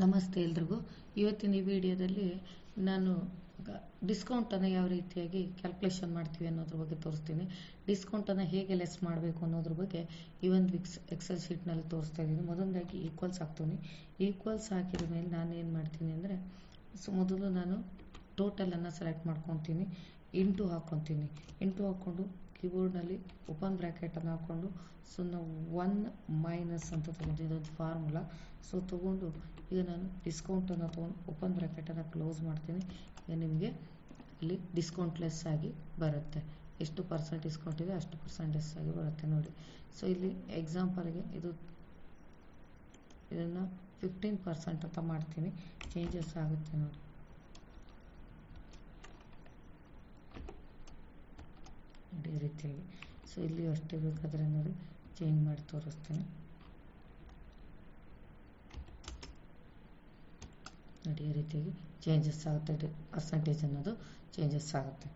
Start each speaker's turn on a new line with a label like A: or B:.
A: ನಮಸ್ತೆ ಎಲ್ರಿಗೂ. ಇವತ್ತಿನ ಈ ವಿಡಿಯೋದಲ್ಲಿ ನಾನು ಡಿಸ್ಕೌಂಟನ್ನು ಯಾವ ರೀತಿಯಾಗಿ ಕ್ಯಾಲ್ಕುಲೇಷನ್ ಮಾಡ್ತೀವಿ ಅನ್ನೋದ್ರ ಬಗ್ಗೆ ತೋರಿಸ್ತೀನಿ. ಡಿಸ್ಕೌಂಟನ್ನು ಹೇಗೆ ಲೆಸ್ ಮಾಡಬೇಕು ಅನ್ನೋದ್ರ ಬಗ್ಗೆ ಈ ಒಂದು ಎಕ್ಸೆಲ್ ಶೀಟ್ನಲ್ಲಿ ತೋರಿಸ್ತಾ ಇದ್ದೀನಿ. ಮೊದಲನೇದಾಗಿ ಈಕ್ವಲ್ಸ್ ಹಾಕ್ತೀನಿ. ಈಕ್ವಲ್ಸ್ ಹಾಕಿದ ಮೇಲೆ ನಾನು ಏನು ಮಾಡ್ತೀನಿ ಅಂದರೆ ಮೊದಲು ನಾನು ಟೋಟಲನ್ನು ಸೆಲೆಕ್ಟ್ ಮಾಡ್ಕೊತೀನಿ, ಇಂಟು ಹಾಕ್ಕೊತೀನಿ. ಇಂಟು ಹಾಕ್ಕೊಂಡು ಕೀಬೋರ್ಡ್ನಲ್ಲಿ ಓಪನ್ ಬ್ರ್ಯಾಕೆಟನ್ನು ಹಾಕ್ಕೊಂಡು ನಾವು 1 ಮೈನಸ್ ಅಂತ ತೊಗೊಂಡು ಇದೊಂದು ಫಾರ್ಮುಲಾ. ಸೊ ತೊಗೊಂಡು ಈಗ ನಾನು ಡಿಸ್ಕೌಂಟನ್ನು ತೊಗೊಂಡು ಓಪನ್ ಬ್ರ್ಯಾಕೆಟನ್ನು ಕ್ಲೋಸ್ ಮಾಡ್ತೀನಿ. ಈಗ ನಿಮಗೆ ಇಲ್ಲಿ ಡಿಸ್ಕೌಂಟ್ ಲೆಸ್ ಆಗಿ ಬರುತ್ತೆ. ಎಷ್ಟು ಪರ್ಸೆಂಟ್ ಡಿಸ್ಕೌಂಟ್ ಇದೆ ಅಷ್ಟು ಪರ್ಸೆಂಟ್ ಲೆಸ್ ಆಗಿ ಬರುತ್ತೆ ನೋಡಿ. ಸೊ ಇಲ್ಲಿ ಎಕ್ಸಾಂಪಲ್ಗೆ ಇದನ್ನು 15% ಅಂತ ಮಾಡ್ತೀನಿ. ಚೇಂಜಸ್ ಆಗುತ್ತೆ ನೋಡಿ. ಈ ರೀತಿಯಾಗಿ ಸೊ ಇಲ್ಲಿ ಅಷ್ಟೇ ಬೇಕಾದರೆ ನೋಡಿ ಚೇಂಜ್ ಮಾಡಿ ತೋರಿಸ್ತೀನಿ ನೋಡಿ. ಈ ರೀತಿಯಾಗಿ ಚೇಂಜಸ್ ಆಗುತ್ತೆ, ಪರ್ಸೆಂಟೇಜ್ ಅನ್ನೋದು ಚೇಂಜಸ್ ಆಗುತ್ತೆ.